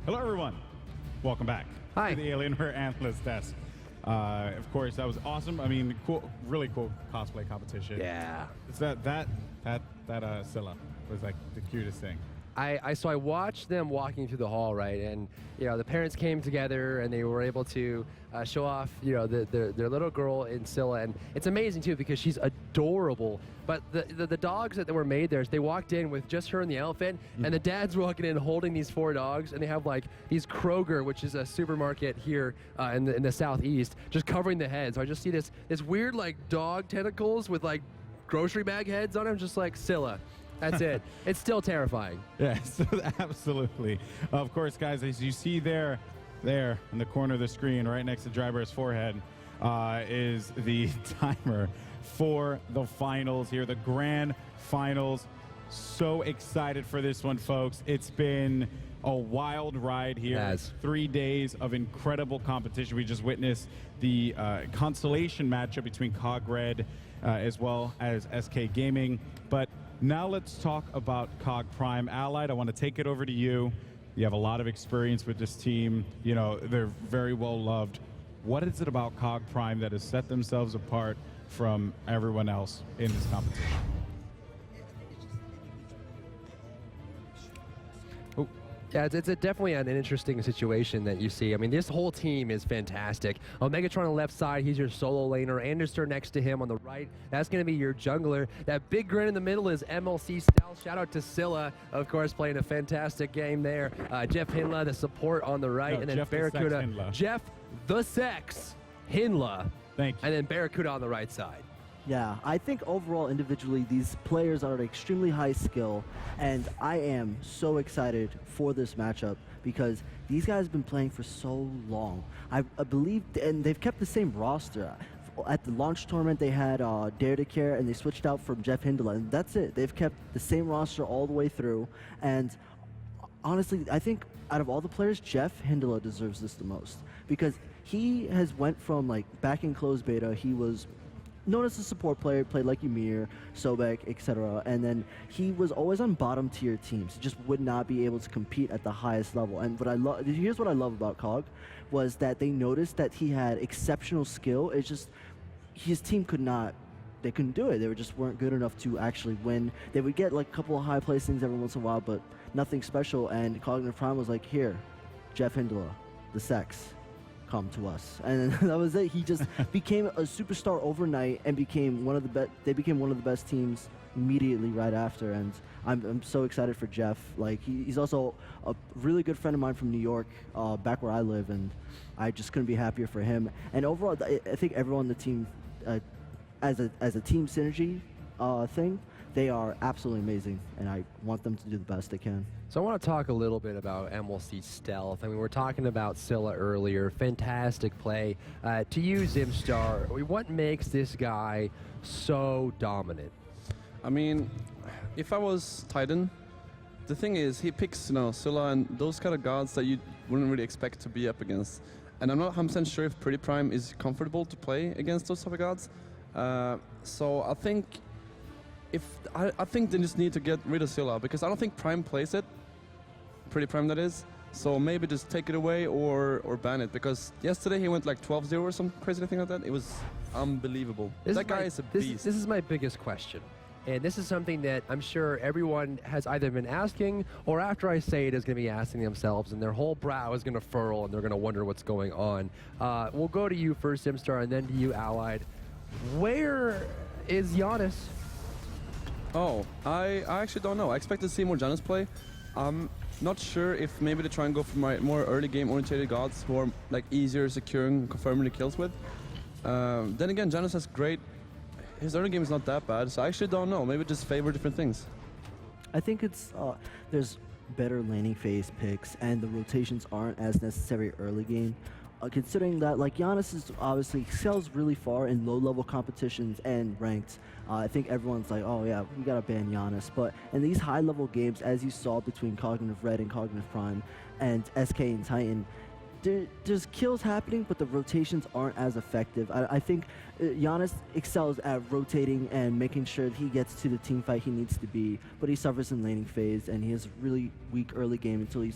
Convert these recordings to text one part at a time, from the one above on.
Hello, everyone. Welcome back Hi. to the Alienware Analyst Desk. Of course, that was awesome. I mean, cool, really cool cosplay competition. Yeah. It's that Scylla was like the cutest thing. So I watched them walking through the hall, right, and the parents came together and they were able to show off their little girl in Scylla, and it's amazing too because she's adorable. But the dogs that were made there, they walked in with just her and the elephant, and the dad's walking in holding these 4 dogs, and they have like these Kroger, which is a supermarket here in the southeast, just covering the head. So I just see this weird like dog tentacles with like grocery bag heads on them, just like Scylla. That's it. It's still terrifying. Yes, absolutely. Of course, guys, as you see there in the corner of the screen, right next to Drybear's forehead, is the timer for the finals here, the grand finals. So excited for this one, folks. It's been a wild ride here. Yes. 3 days of incredible competition. We just witnessed the constellation matchup between Cog Red as well as SK Gaming. But now let's talk about Cog Prime. Allied, I want to take it over to you. You have a lot of experience with this team. You know, they're very well loved. What is it about Cog Prime that has set themselves apart from everyone else in this competition? Yeah, it's definitely an interesting situation that you see. I mean, this whole team is fantastic. Megatron on the left side, he's your solo laner. Anderster next to him on the right, that's going to be your jungler. That big grin in the middle is MLC Stealth. Shout out to Scylla, of course, playing a fantastic game there. Jeff Hinla, the support on the right, and then Jeff Barracuda. Jeff the Sex Hinla. Thank you. And then Barracuda on the right side. Yeah, I think overall, individually, these players are at extremely high skill, and I am so excited for this matchup because these guys have been playing for so long. I believe, and they've kept the same roster. At the launch tournament, they had Dare to Care, and they switched out from Jeff Hindela, and that's it. They've kept the same roster all the way through, and honestly, I think out of all the players, Jeff Hindela deserves this the most because he has went from, like, back in closed beta, he was known as a support player, played like Ymir, Sobek, etc. And then he was always on bottom tier teams. He just would not be able to compete at the highest level. And here's what I love about Cog, was that they noticed that he had exceptional skill. It's just his team they couldn't do it. They just weren't good enough to actually win. They would get like a couple of high placings every once in a while, but nothing special. And Cognitive Prime was like, here, Jeff Hindela, the Sex, come to us. And that was it. He just became a superstar overnight and became one of the best. They became one of the best teams immediately right after. And I'm so excited for Jeff. Like he's also a really good friend of mine from New York, back where I live, and I just couldn't be happier for him. And overall, I think everyone on the team, as a team synergy thing, they are absolutely amazing, and I want them to do the best they can. So I want to talk a little bit about MLC Stealth. I mean, we're talking about Scylla earlier. Fantastic play. To you, Zimstar, what makes this guy so dominant? I mean, if I was Titan, the thing is, he picks, Scylla and those kind of gods that you wouldn't really expect to be up against. And I'm not 100% sure if Pretty Prime is comfortable to play against those type of gods. So I think I think they just need to get rid of Scylla because I don't think Prime plays it. Pretty Prime, that is. So maybe just take it away or ban it because yesterday he went like 12-0 or some crazy thing like that. It was unbelievable. That guy is a beast. This is my biggest question. And this is something that I'm sure everyone has either been asking or after I say it is going to be asking themselves, and their whole brow is going to furl and they're going to wonder what's going on. We'll go to you first, Zimstar, and then to you, Allied. Where is Giannis? Oh, I actually don't know. I expect to see more Janus play. I'm not sure if maybe they try and go for my more early game oriented gods who are like easier securing, confirming the kills with. Then again, Janus has great. His early game is not that bad, so I actually don't know. Maybe just favor different things. I think it's there's better laning phase picks, and the rotations aren't as necessary early game. Considering that, like, Giannis is obviously excels really far in low-level competitions and ranked. I think everyone's like, oh yeah, we gotta ban Giannis. But in these high-level games, as you saw between Cognitive Red and Cognitive Prime, and SK and Titan, there's kills happening, but the rotations aren't as effective. I think Giannis excels at rotating and making sure that he gets to the team fight he needs to be, but he suffers in laning phase, and he has really weak early game until he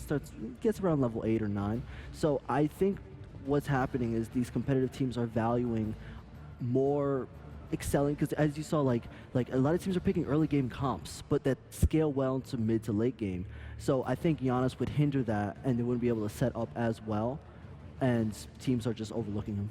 gets around level 8 or 9. So I think what's happening is these competitive teams are valuing more excelling, because as you saw, like a lot of teams are picking early game comps, but that scale well into mid to late game. So I think Giannis would hinder that, and they wouldn't be able to set up as well, and teams are just overlooking him.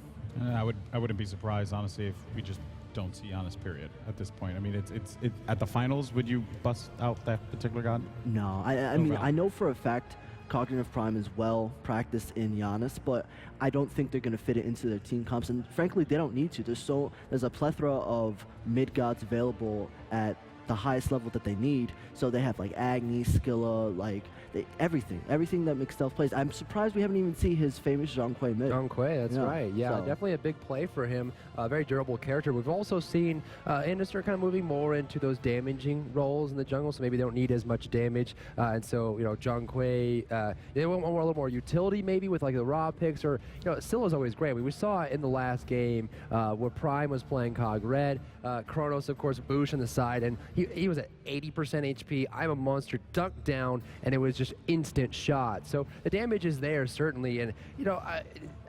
I wouldn't be surprised, honestly, if we just don't see Giannis, period, at this point. I mean, it's at the finals, would you bust out that particular god? No, I mean, I know for a fact Cognitive Prime is well practiced in Giannis, but I don't think they're going to fit it into their team comps, and frankly, they don't need to. There's a plethora of mid gods available at the highest level that they need, so they have like Agni, Skilla, like everything that Mixtel plays. I'm surprised we haven't even seen his famous Zhang Kui mid. Zhang Kui, that's right. Yeah, so definitely a big play for him. Very durable character. We've also seen Industry kind of moving more into those damaging roles in the jungle, so maybe they don't need as much damage. And so, Zhang Kui, they want a little more utility maybe with like the raw picks, or, Scylla's always great. We saw it in the last game where Prime was playing Cog Red. Kronos, of course, Boosh on the side, and he was at 80% HP. I'm a monster, dunked down, and it was just instant shot. So the damage is there, certainly. And,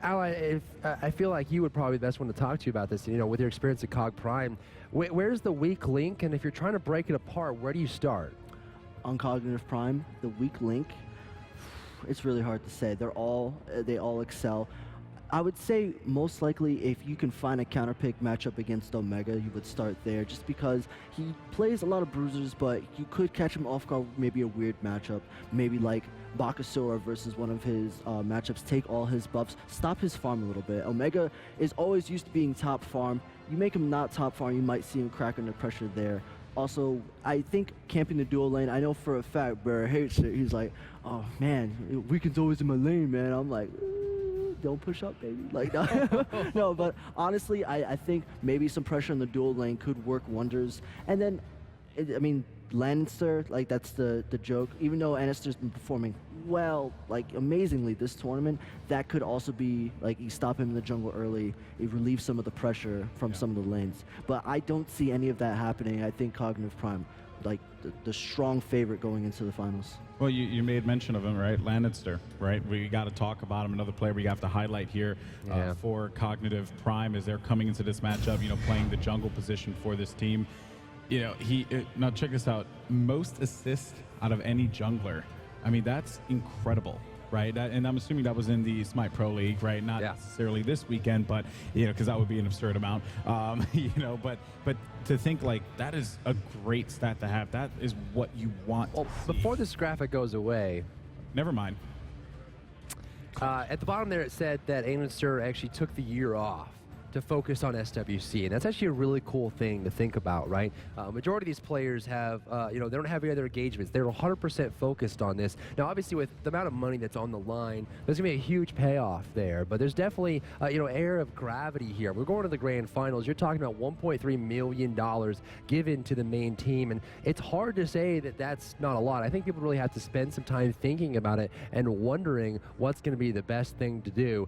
Ally, I feel like you would probably be the best one to talk to you about this, with your experience at Cog Prime. Where's the weak link? And if you're trying to break it apart, where do you start? On Cognitive Prime, the weak link, it's really hard to say. They all excel. I would say most likely if you can find a counterpick matchup against Omega, you would start there, just because he plays a lot of bruisers, but you could catch him off guard with maybe a weird matchup, maybe like Bakasura versus one of his matchups, take all his buffs, stop his farm a little bit. Omega is always used to being top farm. You make him not top farm, you might see him crack under pressure there. Also, I think camping the dual lane, I know for a fact Barra hates it. He's like, oh man, Weekend's always in my lane, man. I'm like, don't push up, baby. Like, no, but honestly, I think maybe some pressure in the dual lane could work wonders. And then, I mean, Lannister, like, that's the joke. Even though Lannister's been performing well, like, amazingly this tournament, that could also be, like, you stop him in the jungle early, you relieve some of the pressure from some of the lanes. But I don't see any of that happening. I think Cognitive Prime, like, the strong favorite going into the finals. Well, you made mention of him, right? Lannister, right? We got to talk about him. Another player we have to highlight here for Cognitive Prime as they're coming into this matchup, playing the jungle position for this team. Now check this out. Most assists out of any jungler. I mean, that's incredible, right? And I'm assuming that was in the Smite Pro League, right? Not necessarily this weekend, but, because that would be an absurd amount, but to think like that is a great stat to have. That is what you want to see. Before this graphic goes away. Never mind. At the bottom there, it said that Aimster actually took the year off to focus on SWC, and that's actually a really cool thing to think about, right? Majority of these players have, they don't have any other engagements. They're 100% focused on this. Now, obviously, with the amount of money that's on the line, there's gonna be a huge payoff there, but there's definitely, air of gravity here. We're going to the grand finals. You're talking about $1.3 million given to the main team, and it's hard to say that that's not a lot. I think people really have to spend some time thinking about it and wondering what's gonna be the best thing to do.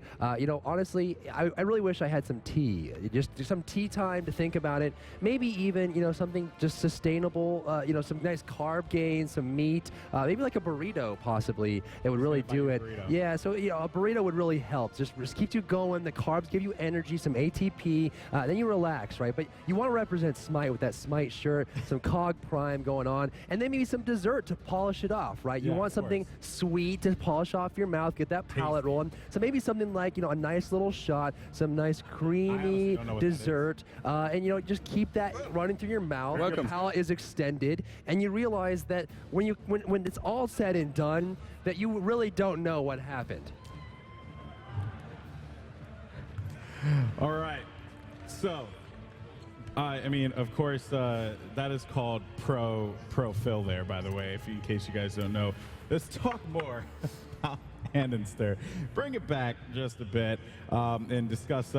Honestly, I really wish I had some tea, just some tea time to think about it. Maybe even, something just sustainable, some nice carb gains, some meat, maybe like a burrito possibly. It would really do it. Yeah, so, a burrito would really help. Just keeps you going. The carbs give you energy, some ATP, then you relax, right? But you want to represent Smite with that Smite shirt, some Cog Prime going on, and then maybe some dessert to polish it off, right? You want something sweet to polish off your mouth, get that palate rolling. So maybe something like, a nice little shot, some nice creamy dessert, and just keep that running through your mouth. Your palate is extended, and you realize that when it's all said and done, that you really don't know what happened. All right. So, I mean, of course, that is called Pro Phil there, by the way, in case you guys don't know. Let's talk more about Handenster. Bring it back just a bit and discuss,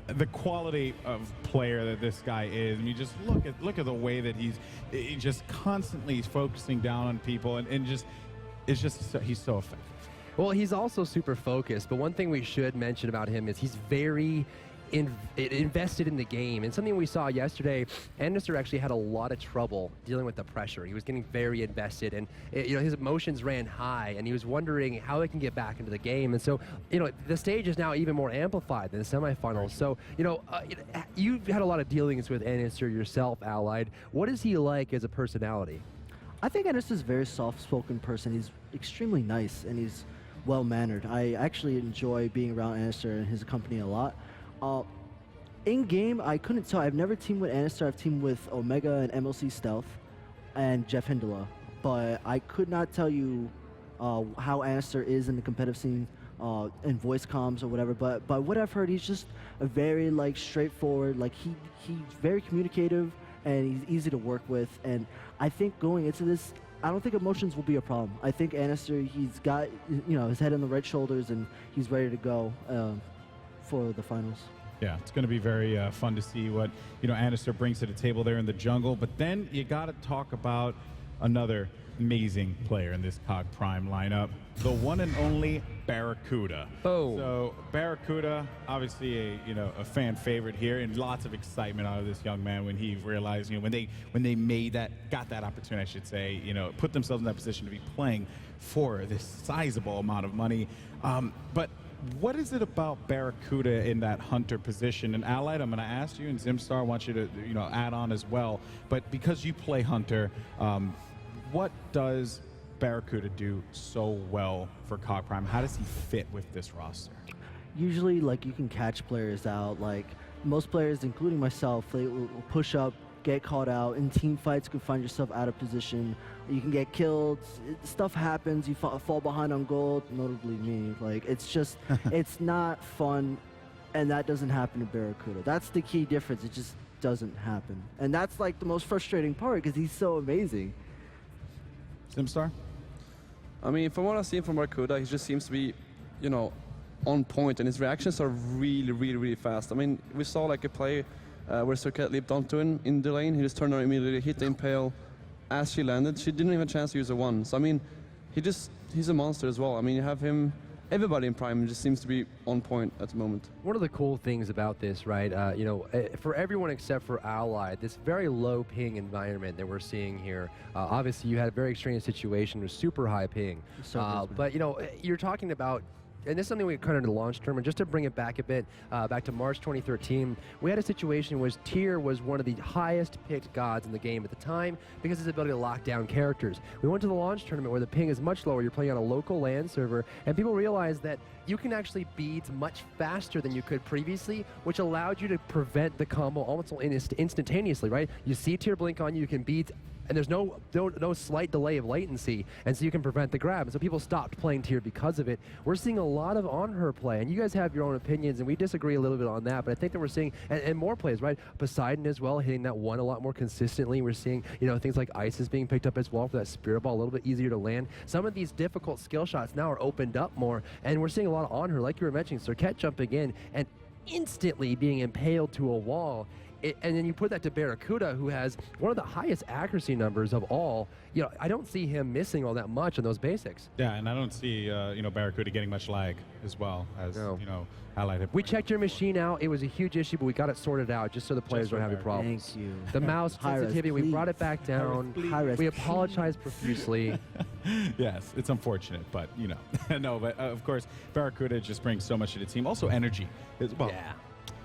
the quality of player that this guy is. I mean, just look at the way that he's just constantly focusing down on people, and he's so effective. Well, he's also super focused, but one thing we should mention about him is he's very invested in the game. And something we saw yesterday, Anderson actually had a lot of trouble dealing with the pressure. He was getting very invested, and his emotions ran high, and he was wondering how he can get back into the game. And so, the stage is now even more amplified than the semifinals. So, you've had a lot of dealings with Anderson yourself, Allied. What is he like as a personality? I think Anderson's a very soft-spoken person. He's extremely nice, and he's well-mannered. I actually enjoy being around Anderson and his company a lot. In-game, I couldn't tell. I've never teamed with Anister. I've teamed with Omega and MLC Stealth and Jeff Hindela. But I could not tell you how Anister is in the competitive scene in voice comms or whatever. But what I've heard, he's just a very straightforward. He's very communicative and he's easy to work with. And I think going into this, I don't think emotions will be a problem. I think Anister, he's got his head on the right shoulders and he's ready to go for the finals. Yeah, it's going to be very fun to see what Anister brings to the table there in the jungle. But then you got to talk about another amazing player in this COG Prime lineup, the one and only Barracuda. Oh. So Barracuda, obviously a fan favorite here, and lots of excitement out of this young man when he realized when they got that opportunity, I should say, put themselves in that position to be playing for this sizable amount of money. But what is it about Barracuda in that hunter position? And Allied, I'm going to ask you, and Zimstar, I want you to add on as well. But because you play hunter, what does Barracuda do so well for COG Prime? How does he fit with this roster? Usually, you can catch players out. Most players, including myself, they will push up, get caught out. In team fights, you can find yourself out of position. You can get killed. Stuff happens. You fall behind on gold, notably me. It's just, it's not fun, and that doesn't happen to Barracuda. That's the key difference. It just doesn't happen. And that's, the most frustrating part, because he's so amazing. Zimstar? I mean, from what I've seen from Barracuda, he just seems to be, on point, and his reactions are really, really, really fast. I mean, we saw a play where Circuit leaped onto him in the lane. He just turned around immediately, hit the impale. As she landed, she didn't even have a chance to use a one. So I mean, he's a monster as well. I mean, you have him, everybody in Prime just seems to be on point at the moment. One of the cool things about this, right, for everyone except for Allied, this very low ping environment that we're seeing here, obviously you had a very extreme situation with super high ping. But you're talking about, and this is something we kind of in the launch tournament, just to bring it back a bit, back to March 2013, we had a situation where Tyr was one of the highest picked gods in the game at the time because of his ability to lock down characters. We went to the launch tournament where the ping is much lower, you're playing on a local LAN server, and people realized that you can actually beads much faster than you could previously, which allowed you to prevent the combo almost instantaneously, right? You see Tyr blink on you, you can beads, and there's no slight delay of latency, and so you can prevent the grab. And so people stopped playing Tyr because of it. We're seeing a lot of on-her play, and you guys have your own opinions, and we disagree a little bit on that, but I think that we're seeing, and more plays, right? Poseidon as well, hitting that one a lot more consistently. We're seeing, things like Isis being picked up as well for that Spirit Ball, a little bit easier to land. Some of these difficult skill shots now are opened up more, and we're seeing a lot of on-her, like you were mentioning, Circuit jumping in and instantly being impaled to a wall. And then you put that to Barracuda, who has one of the highest accuracy numbers of all. I don't see him missing all that much on those basics. Yeah, and I don't see Barracuda getting much lag as well as Allied. We checked your machine out. It was a huge issue, but we got it sorted out just so the players don't have any problems. Thank you. The mouse sensitivity, we brought it back down. Hi-rez, We apologize profusely. Yes, it's unfortunate, but no. But of course, Barracuda just brings so much to the team. Also, energy as well. Yeah.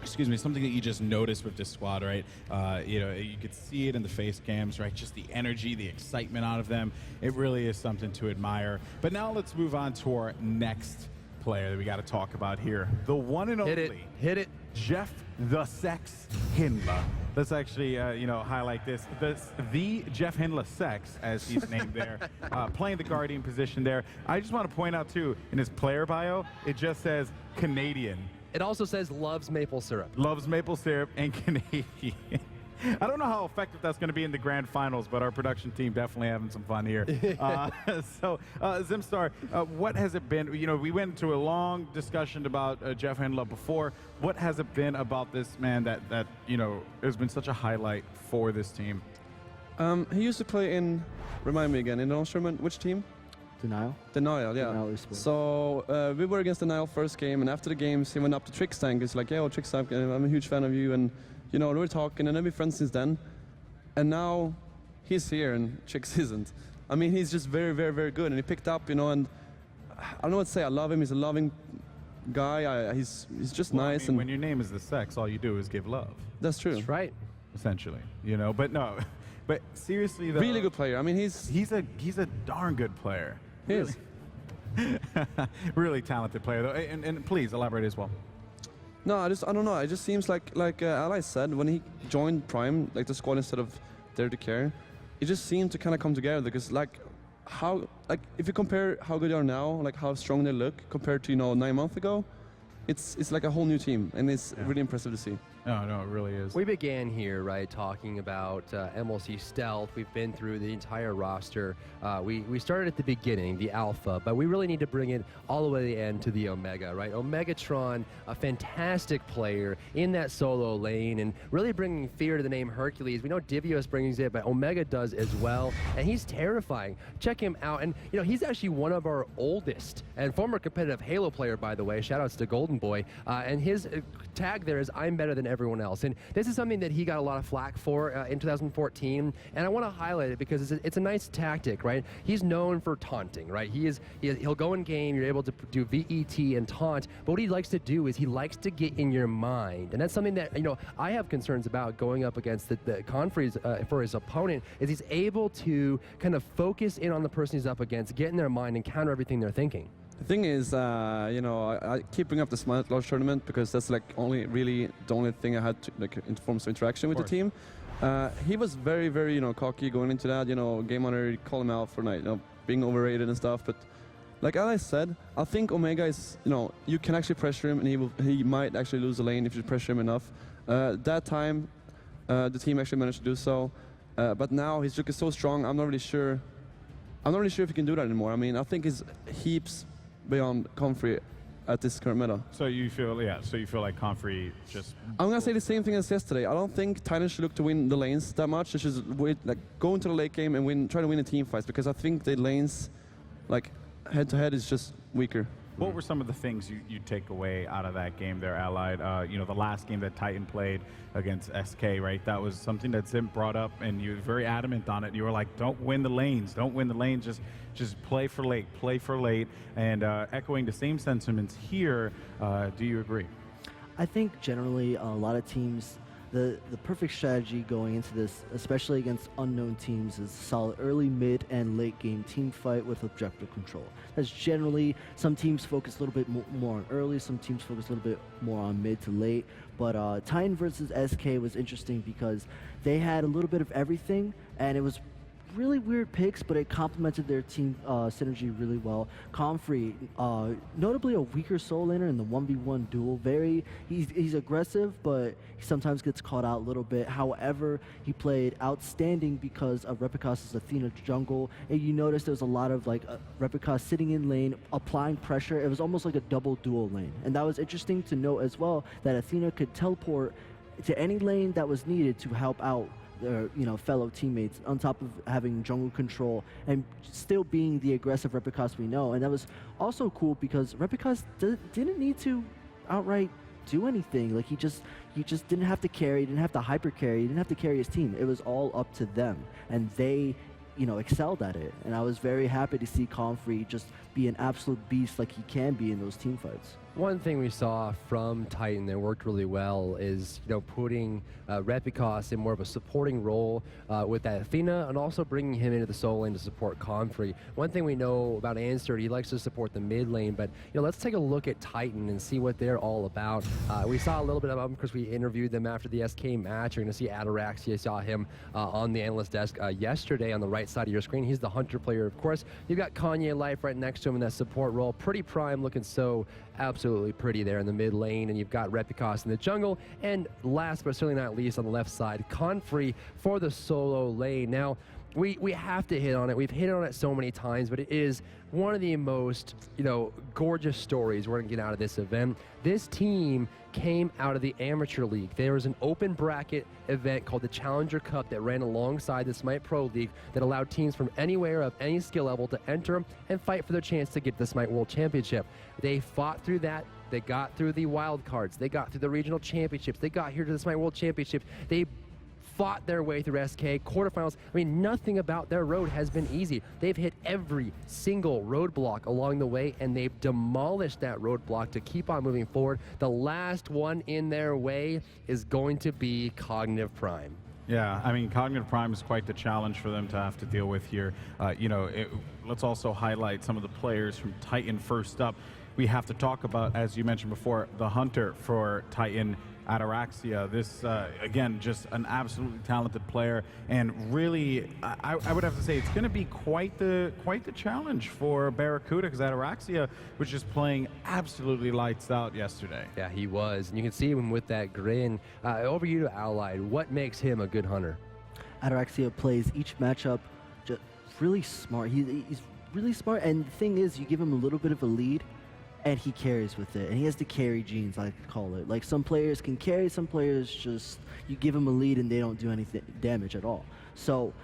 Excuse me, something that you just noticed with this squad, right? You could see it in the face cams, right? Just the energy, the excitement out of them. It really is something to admire. But now let's move on to our next player that we got to talk about here. The one and only. Hit it. Jeff the Sex Hinda. Let's actually, highlight this. The Jeff Hinda Sex, as he's named there, playing the Guardian position there. I just want to point out, too, in his player bio, it just says Canadian. It also says loves maple syrup. Loves maple syrup and Canadian. I don't know how effective that's going to be in the grand finals, but our production team definitely having some fun here. Zimstar, what has it been? We went into a long discussion about Jeff Hinda before. What has it been about this man that has been such a highlight for this team? He used to play in, remind me again, in the launch tournament, which team? Denial? Denial, yeah. Denial Esports. So we were against Denial first game, and after the games, he went up to Trickstank. He's like, "Yo, Trickstank, I'm a huge fan of you," and we were talking, and then we're friends since then. And now he's here, and Trix isn't. I mean, he's just very, very, very good, and he picked up, and I don't know what to say. I love him. He's a loving guy. He's just Well, nice. I mean, And when your name is the sex, all you do is give love, that's true. That's right. essentially. But no, but seriously though, Really good player. I mean, he's a darn good player. he is. Really talented player though. And please elaborate as well. No, I don't know. It just seems like Ally said, when he joined Prime, like the squad instead of Dare to Care, it just seemed to kind of come together. Because if you compare how good they are now, like how strong they look compared to 9 months ago, it's like a whole new team, and it's really impressive to see. No, it really is. We began here, right, talking about MLC Stealth. We've been through the entire roster. We started at the beginning, the Alpha, but we really need to bring it all the way to the end to the Omega, right? Omegatron, a fantastic player in that solo lane and really bringing fear to the name Hercules. We know Divios brings it, but Omega does as well, and he's terrifying. Check him out, and he's actually one of our oldest and former competitive Halo player, by the way. Shoutouts to Golden Boy, and his tag there is "I'm better than everyone else," and this is something that he got a lot of flack for in 2014, and I want to highlight it because it's a nice tactic, right? He's known for taunting, right? He'll go in game, you're able to do VET and taunt, but what he likes to do is he likes to get in your mind, and that's something that I have concerns about going up against the Confreys for his opponent. Is he's able to kind of focus in on the person he's up against, get in their mind, and counter everything they're thinking. The thing is, I keep bringing up the Smite Lodge tournament because that's like the only thing I had in forms of interaction with the team. He was very, very cocky going into that. Game Honor call him out for being overrated and stuff. But like I said, I think Omega is you can actually pressure him, and he might actually lose the lane if you pressure him enough. That time, the team actually managed to do so. But now his juke is so strong. I'm not really sure if he can do that anymore. I mean, I think he's heaps beyond Comfrey at this current meta. So you feel like Comfrey just... I'm gonna say the same thing as yesterday. I don't think Titans should look to win the lanes that much. They should go into the late game and try to win the team fights, because I think the lanes, head to head, is just weaker. What were some of the things you take away out of that game there, Allied? The last game that Titan played against SK, right? That was something that Zim brought up, and you were very adamant on it. You were like, don't win the lanes, just play for late. And echoing the same sentiments here, do you agree? I think generally a lot of teams, the perfect strategy going into this, especially against unknown teams, is a solid early, mid, and late game team fight with objective control. That's generally, some teams focus a little bit more on early, some teams focus a little bit more on mid to late. But Titan versus SK was interesting because they had a little bit of everything, and it was really weird picks, but it complemented their team synergy really well. Comfrey, notably a weaker soul laner in the 1v1 duel. He's aggressive, but he sometimes gets caught out a little bit. However, he played outstanding because of Repicas's Athena jungle. And you notice there was a lot of Repicas sitting in lane, applying pressure. It was almost like a double dual lane. And that was interesting to note as well, that Athena could teleport to any lane that was needed to help out their fellow teammates, on top of having jungle control and still being the aggressive Repicas we know. And that was also cool because Repicas didn't need to outright do anything. Like he just didn't have to carry, didn't have to hyper carry, he didn't have to carry his team. It was all up to them, and they excelled at it. And I was very happy to see Comfrey just be an absolute beast like he can be in those team fights. One thing we saw from Titan that worked really well is putting Repicas in more of a supporting role with that Athena, and also bringing him into the solo lane to support Comfrey. One thing we know about Answer, he likes to support the mid lane, but let's take a look at Titan and see what they're all about. We saw a little bit of them because we interviewed them after the SK match. You're going to see Ataraxia. Saw him on the analyst desk yesterday on the right side of your screen. He's the Hunter player, of course. You've got Kanye Life right next to him in that support role. Pretty Prime, looking so absolutely pretty there in the mid lane, and you've got Repicas in the jungle, and last but certainly not least on the left side, Confrey for the solo lane. Now, we have to hit on it. We've hit on it so many times, but it is one of the most, gorgeous stories we're going to get out of this event. This team came out of the Amateur League. There was an open bracket event called the Challenger Cup that ran alongside the Smite Pro League that allowed teams from anywhere of any skill level to enter and fight for their chance to get the Smite World Championship. They fought through that. They got through the wild cards. They got through the regional championships. They got here to the Smite World Championship. They fought their way through SK quarterfinals. I mean, nothing about their road has been easy. They've hit every single roadblock along the way, and they've demolished that roadblock to keep on moving forward. The last one in their way is going to be Cognitive Prime. Yeah, I mean, Cognitive Prime is quite the challenge for them to have to deal with here. Let's also highlight some of the players from Titan. First up, we have to talk about, as you mentioned before, the hunter for Titan, Ataraxia. This, again, just an absolutely talented player, and really, I would have to say it's going to be quite the challenge for Barracuda, because Ataraxia was just playing absolutely lights out yesterday. Yeah, he was, and you can see him with that grin. Over you to Allied. What makes him a good hunter? Ataraxia plays each matchup just really smart. He's really smart, and the thing is, you give him a little bit of a lead, and he carries with it, and he has the carry genes, I like to call it. Like, some players can carry, some players just, you give them a lead and they don't do anything damage at all. So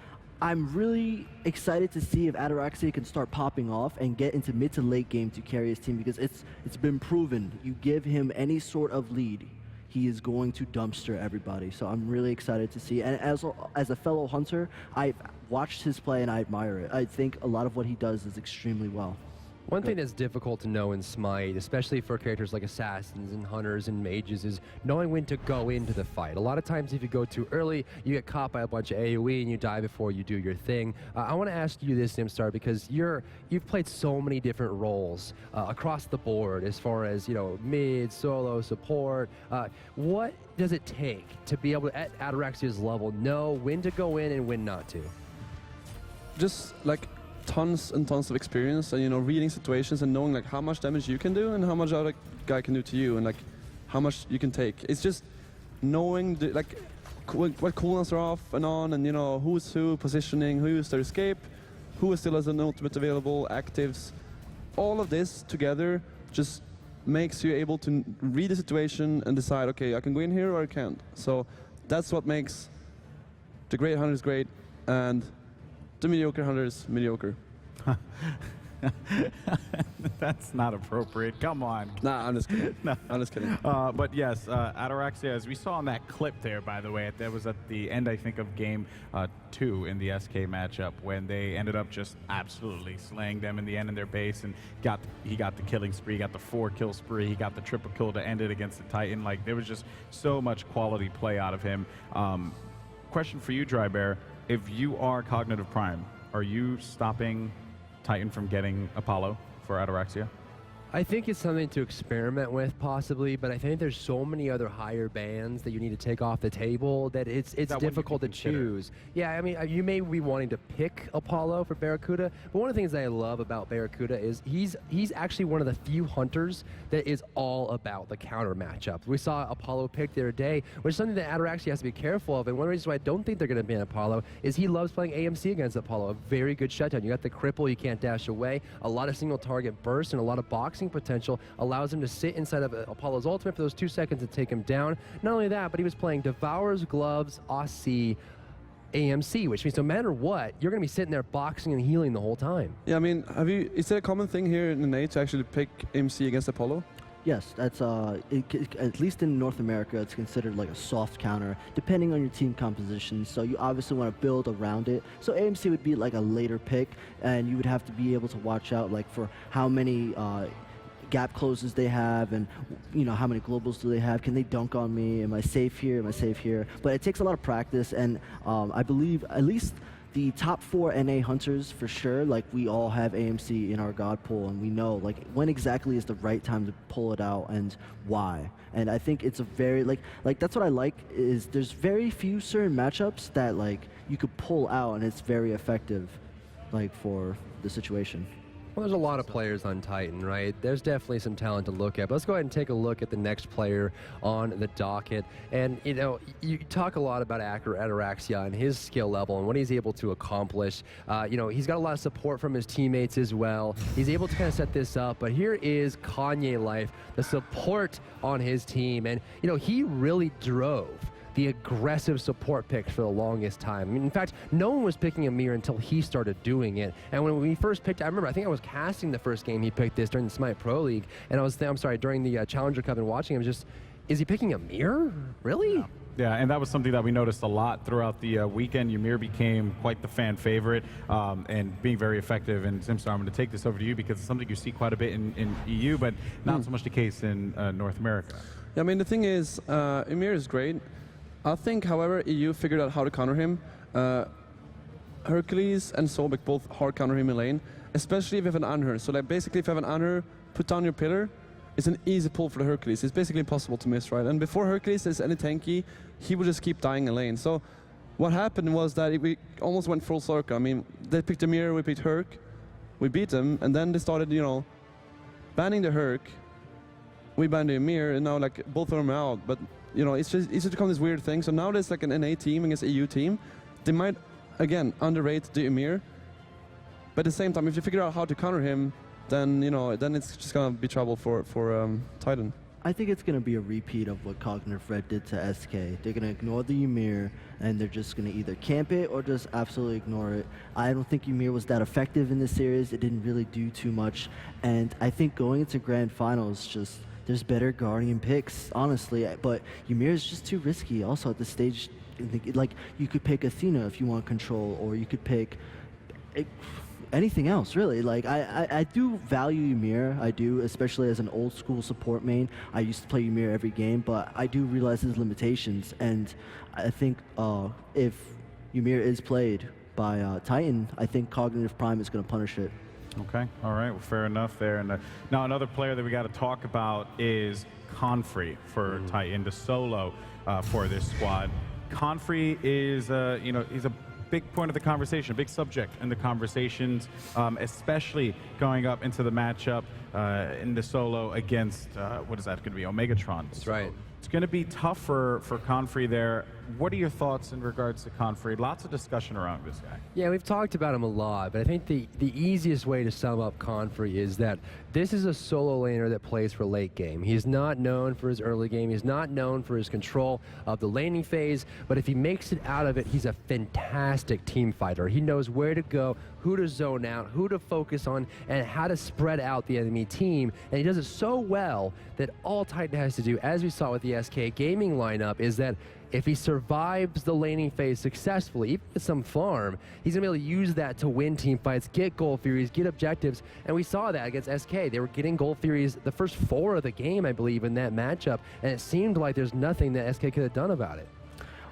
I'm really excited to see if Ataraxia can start popping off and get into mid to late game to carry his team, because it's been proven, you give him any sort of lead, he is going to dumpster everybody. So I'm really excited to see. And as a fellow hunter, I've watched his play and I admire it. I think a lot of what he does is extremely well. One thing that's difficult to know in Smite, especially for characters like assassins and hunters and mages, is knowing when to go into the fight. A lot of times if you go too early, you get caught by a bunch of AoE and you die before you do your thing. I want to ask you this, Nimstar, because you've played so many different roles across the board as far as, mid, solo, support. What does it take to be able to, at Ataraxia's level, know when to go in and when not to? Just like tons and tons of experience, and reading situations and knowing like how much damage you can do and how much other guy can do to you, and like how much you can take. It's just knowing what cooldowns are off and on, and who's who, positioning, who is their escape, who is still has an ultimate available, actives. All of this together just makes you able to read the situation and decide, okay, I can go in here or I can't. So that's what makes the great hunters great and the mediocre hunters mediocre. That's not appropriate. Come on. Nah, I'm just kidding. No. I'm just kidding. But yes, Ataraxia, as we saw in that clip there, by the way, that was at the end, I think, of game 2 in the SK matchup, when they ended up just absolutely slaying them in the end in their base, and he got the killing spree, he got the 4-kill spree, he got the triple kill to end it against the Titan. Like, there was just so much quality play out of him. Question for you, Dry Bear. If you are Cognitive Prime, are you stopping Titan from getting Apollo for Ataraxia? I think it's something to experiment with, possibly, but I think there's so many other higher bands that you need to take off the table that it's difficult to choose. Yeah, I mean, you may be wanting to pick Apollo for Barracuda, but one of the things that I love about Barracuda is he's actually one of the few hunters that is all about the counter matchup. We saw Apollo pick the other day, which is something that Ataraxia has to be careful of, and one reason why I don't think they're going to ban Apollo is he loves playing AMC against Apollo, a very good shutdown. You got the cripple, you can't dash away, a lot of single target bursts, and a lot of boxing potential allows him to sit inside of Apollo's ultimate for those 2 seconds and take him down. Not only that, but he was playing Devourer's Gloves, Aussie, AMC, which means no matter what, you're going to be sitting there boxing and healing the whole time. Yeah, I mean, is it a common thing here in NA to actually pick AMC against Apollo? Yes, that's at least in North America, it's considered like a soft counter, depending on your team composition. So you obviously want to build around it. So AMC would be like a later pick, and you would have to be able to watch out like for how many gap closes they have, and how many globals do they have. Can they dunk on me? Am I safe here? Am I safe here? But it takes a lot of practice, and I believe at least the top 4 NA hunters for sure, like we all have AMC in our god pool, and we know like when exactly is the right time to pull it out and why. And I think it's a very like that's what I like, is there's very few certain matchups that like you could pull out and it's very effective like for the situation. Well, there's a lot of players on Titan, right? There's definitely some talent to look at. But let's go ahead and take a look at the next player on the docket. And, you know, you talk a lot about Ataraxia and his skill level and what he's able to accomplish. You know, he's got a lot of support from his teammates as well. He's able to kind of set this up. But here is Kanye Life, the support on his team. And, you know, he really drove the aggressive support picks for the longest time. I mean, in fact, no one was picking Amir until he started doing it. And when we first picked, I remember, I think I was casting the first game he picked this during the Smite Pro League, and I'm sorry, during the Challenger Cup and watching him, just, is he picking Amir? Really? Yeah, and that was something that we noticed a lot throughout the weekend. Ymir became quite the fan favorite and being very effective. And Zimstar, I'm going to take this over to you because it's something you see quite a bit in EU, but not so much the case in North America. Yeah, I mean, the thing is, Ymir is great. I think, however, EU figured out how to counter him. Hercules and Sobek both hard counter him in lane, especially if you have an Anhur. So like basically if you have an Anhur, put down your pillar, it's an easy pull for the Hercules. It's basically impossible to miss, right? And before Hercules is any tanky, he would just keep dying in lane. So what happened was that we almost went full circle. I mean, they picked Amir, we picked Herc, we beat them, and then they started, you know, banning the Herc, we banned the Amir, and now like both of them are out. But you know, it's just become this weird thing. So now there's like an NA team against an EU team. They might, again, underrate the Ymir. But at the same time, if you figure out how to counter him, then, you know, then it's just going to be trouble for Titan. I think it's going to be a repeat of what Cognitive Red did to SK. They're going to ignore the Ymir, and they're just going to either camp it or just absolutely ignore it. I don't think Ymir was that effective in this series. It didn't really do too much. And I think going into Grand Finals, just there's better Guardian picks, honestly, but Ymir is just too risky. Also, at this stage, like, you could pick Athena if you want control, or you could pick anything else, really. Like, I do value Ymir, I do, especially as an old school support main. I used to play Ymir every game, but I do realize his limitations, and I think if Ymir is played by Titan, I think Cognitive Prime is going to punish it. Okay, all right, well, fair enough there. And now another player that we got to talk about is Confrey for Titan, the solo for this squad. Confrey is, you know, he's a big point of the conversation, a big subject in the conversations, especially going up into the matchup in the solo against, what is that going to be, Omegatron. That's right. It's going to be tough for Confrey there. What are your thoughts in regards to Confrey? Lots of discussion around this guy. Yeah, we've talked about him a lot, but I think the easiest way to sum up Confrey is that this is a solo laner that plays for late game. He's not known for his early game. He's not known for his control of the laning phase, but if he makes it out of it, he's a fantastic team fighter. He knows where to go, who to zone out, who to focus on, and how to spread out the enemy team. And he does it so well that all Titan has to do, as we saw with the SK Gaming lineup, is that if he survives the laning phase successfully, even with some farm, he's going to be able to use that to win team fights, get goal theories, get objectives, and we saw that against SK. They were getting goal theories the first 4 of the game, I believe, in that matchup, and it seemed like there's nothing that SK could have done about it.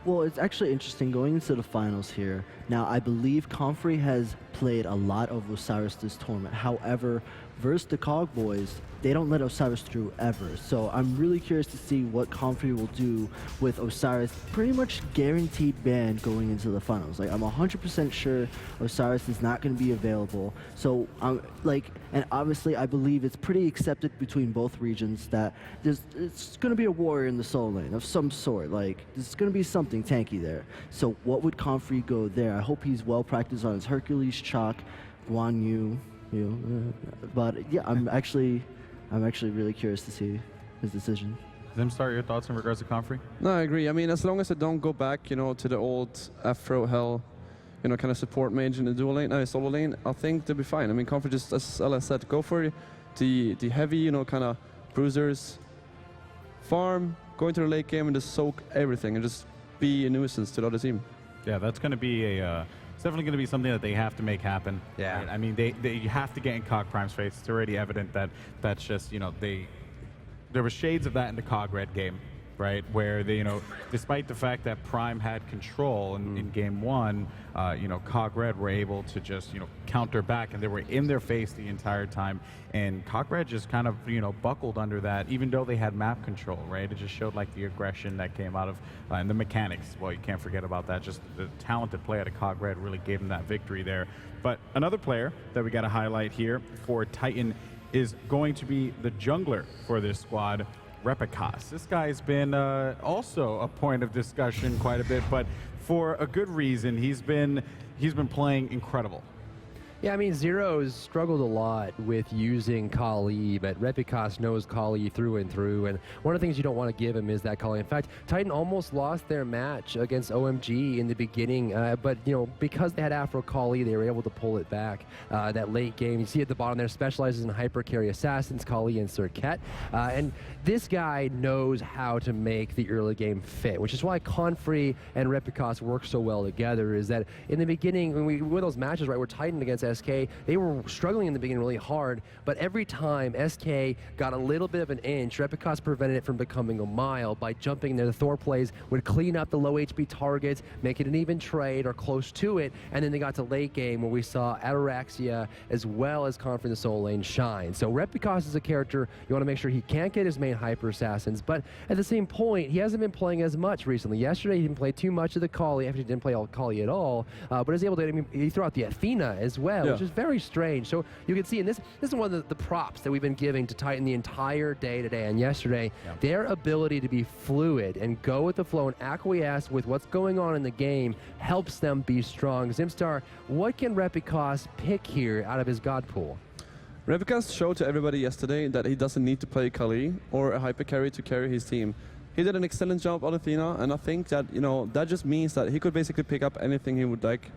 Well, it's actually interesting going into the finals here. Now, I believe Confrey has played a lot of Osiris this tournament. However, versus the Cog Boys, they don't let Osiris through ever. So I'm really curious to see what Confrey will do with Osiris pretty much guaranteed ban going into the finals. Like, I'm 100% sure Osiris is not going to be available. So and obviously I believe it's pretty accepted between both regions that it's going to be a warrior in the solo lane of some sort. Like, there's going to be something tanky there. So what would Confrey go there? I hope he's well practiced on his Hercules, Chalk, Guan Yu. But yeah, I'm actually really curious to see his decision. Zimstar, your thoughts in regards to Confrey? No, I agree. I mean, as long as they don't go back, you know, to the old Afro Hell, you know, kind of support mage in the dual lane, solo lane, I think they'll be fine. I mean, Confrey just, as Ella said, go for the heavy, you know, kind of bruisers, farm, go into the late game and just soak everything and just be a nuisance to the other team. Yeah, that's going to be a... It's definitely going to be something that they have to make happen. Yeah. Right? I mean, they have to get in Cog Prime's face. It's already evident that that's just, you know, there were shades of that in the Cog Red game. right? Where they, despite the fact that Prime had control in game one, Cog Red were able to just, counter back, and they were in their face the entire time. And Cog Red just kind of, buckled under that, even though they had map control, right? It just showed like the aggression that came out of, and the mechanics. Well, you can't forget about that. Just the talented play out of Cog Red really gave them that victory there. But another player that we got to highlight here for Titan is going to be the jungler for this squad, Repas. This guy's been also a point of discussion quite a bit, but for a good reason. He's been playing incredible. Yeah, I mean, Zero's struggled a lot with using Kali, but Repas knows Kali through and through, and one of the things you don't want to give him is that Kali. In fact, Titan almost lost their match against OMG in the beginning, but, because they had Afro Kali, they were able to pull it back that late game. You see at the bottom there, specializes in hyper carry assassins, Kali and Circuit, and this guy knows how to make the early game fit, which is why Confrey and Repas work so well together, is that in the beginning, when we win those matches, right, we're Titan against SK, they were struggling in the beginning really hard, but every time SK got a little bit of an inch, Repas prevented it from becoming a mile by jumping there. The Thor plays would clean up the low HP targets, make it an even trade or close to it, and then they got to late game where we saw Ataraxia as well as Confrey in the solo lane shine. So Repas is a character you want to make sure he can't get his main hyper assassins, but at the same point, he hasn't been playing as much recently. Yesterday, he didn't play too much of the Kali, actually didn't play all Kali at all, but is able to, he threw out the Athena as well, which is very strange. So you can see, and this is one of the props that we've been giving to Titan the entire day today and yesterday, their ability to be fluid and go with the flow and acquiesce with what's going on in the game helps them be strong. Zimstar, what can Repas pick here out of his god pool? Repas showed to everybody yesterday that he doesn't need to play Kali or a hyper carry to carry his team. He did an excellent job on Athena, and I think that, that just means that he could basically pick up anything he would like.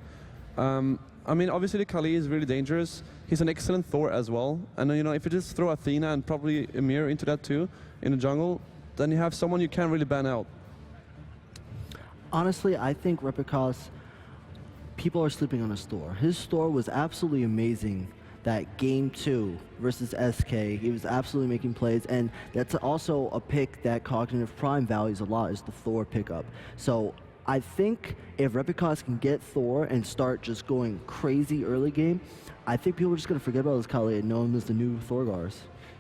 I mean, obviously the Kali is really dangerous. He's an excellent Thor as well. And if you just throw Athena and probably Emir into that too, in the jungle, then you have someone you can't really ban out. Honestly, I think Repas, people are sleeping on his Thor. His Thor was absolutely amazing. That game 2 versus SK, he was absolutely making plays, and that's also a pick that Cognitive Prime values a lot, is the Thor pickup. So I think if Repas can get Thor and start just going crazy early game, I think people are just going to forget about this Kali and know him as the new Thorgars.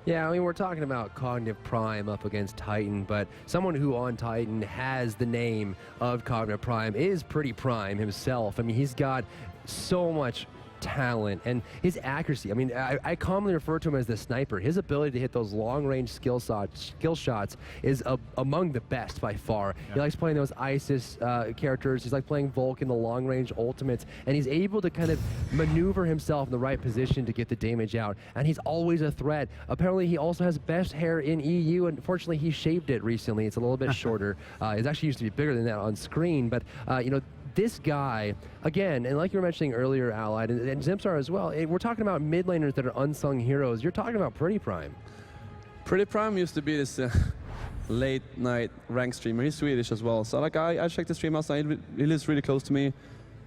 Yeah, I mean, we're talking about Cognitive Prime up against Titan, but someone who on Titan has the name of Cognitive Prime is Pretty Prime himself. I mean, he's got so much talent and his accuracy. I mean, I commonly refer to him as the sniper. His ability to hit those long-range skill shots is among the best by far. Yeah. He likes playing those ISIS characters. He's like playing Volk in the long-range ultimates, and he's able to kind of maneuver himself in the right position to get the damage out, and he's always a threat. Apparently, he also has best hair in EU, and unfortunately, he shaved it recently. It's a little bit shorter. It actually used to be bigger than that on screen, but, this guy, again, and like you were mentioning earlier, Allied, and Zimstar as well, we're talking about mid laners that are unsung heroes. You're talking about Pretty Prime. Pretty Prime used to be this late night rank streamer. He's Swedish as well. So like I checked the stream last night. He lives really close to me.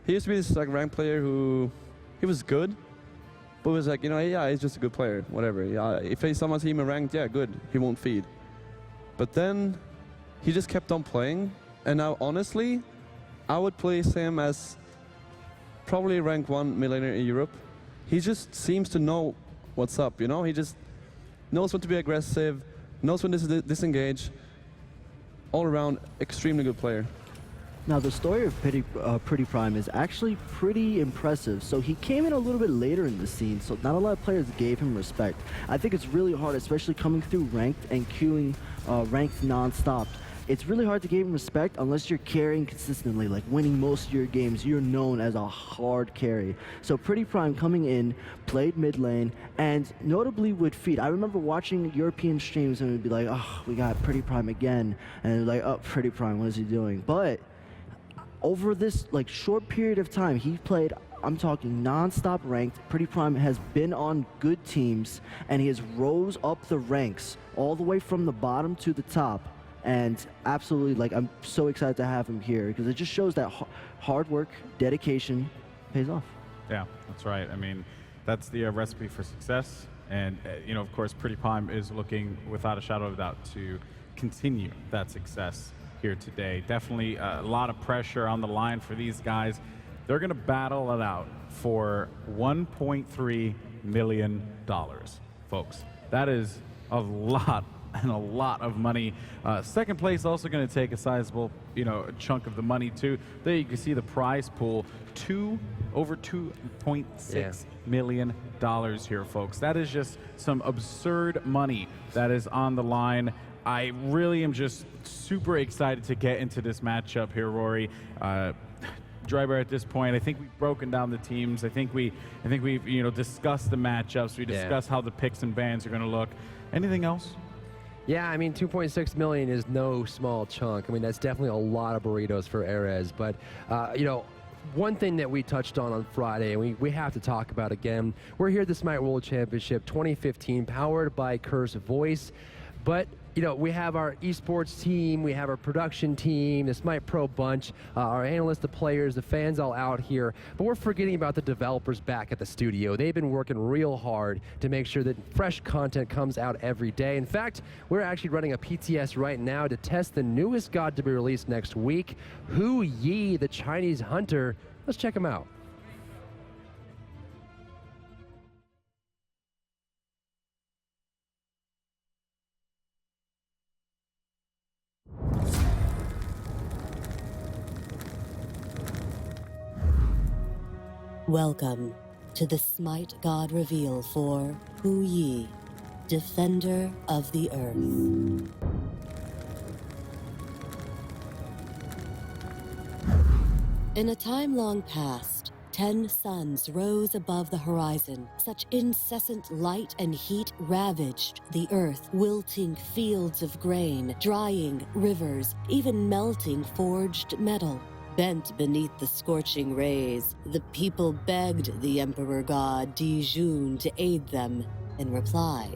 He used to be this like rank player who, he was good, but was like, yeah, he's just a good player, whatever. Yeah, if he's someone's team ranked, yeah, good. He won't feed. But then he just kept on playing, and now honestly, I would place him as probably rank 1 mid laner in Europe. He just seems to know what's up, He just knows when to be aggressive, knows when to disengage. All around, extremely good player. Now, the story of Pretty Prime is actually pretty impressive. So he came in a little bit later in the scene, so not a lot of players gave him respect. I think it's really hard, especially coming through ranked and queuing ranked non-stop. It's really hard to give him respect unless you're carrying consistently, like winning most of your games. You're known as a hard carry. So Pretty Prime coming in, played mid lane, and notably would feed. I remember watching European streams and it would be like, oh, we got Pretty Prime again. And it was like, oh, Pretty Prime, what is he doing? But over this short period of time, he played, I'm talking non-stop ranked. Pretty Prime has been on good teams, and he has rose up the ranks all the way from the bottom to the top. And absolutely, I'm so excited to have him here because it just shows that hard work, dedication pays off. Yeah, that's right. I mean, that's the recipe for success. And, of course, Pretty Prime is looking, without a shadow of a doubt, to continue that success here today. Definitely a lot of pressure on the line for these guys. They're going to battle it out for $1.3 million, folks. That is a lot and a lot of money. Second place also going to take a sizable, chunk of the money too. There you can see the prize pool, over $2.6 million here, folks. That is just some absurd money that is on the line. I really am just super excited to get into this matchup here, Rory. Driver, at this point, I think we've broken down the teams. I think we've discussed the matchups. We discussed how the picks and bans are going to look. Anything else? Yeah, I mean, 2.6 million is no small chunk. I mean, that's definitely a lot of burritos for hi-rez. But, one thing that we touched on Friday, and we have to talk about again, we're here at the Smite World Championship 2015, powered by Curse Voice. But, we have our esports team, we have our production team, the Smite Pro bunch, our analysts, the players, the fans all out here. But we're forgetting about the developers back at the studio. They've been working real hard to make sure that fresh content comes out every day. In fact, we're actually running a PTS right now to test the newest god to be released next week, Hou Yi, the Chinese hunter. Let's check him out. Welcome to the Smite God reveal for Hou Yi, Defender of the Earth. In a time long past, 10 suns rose above the horizon. Such incessant light and heat ravaged the earth, wilting fields of grain, drying rivers, even melting forged metal. Bent beneath the scorching rays, the people begged the Emperor God Dijun to aid them. In reply,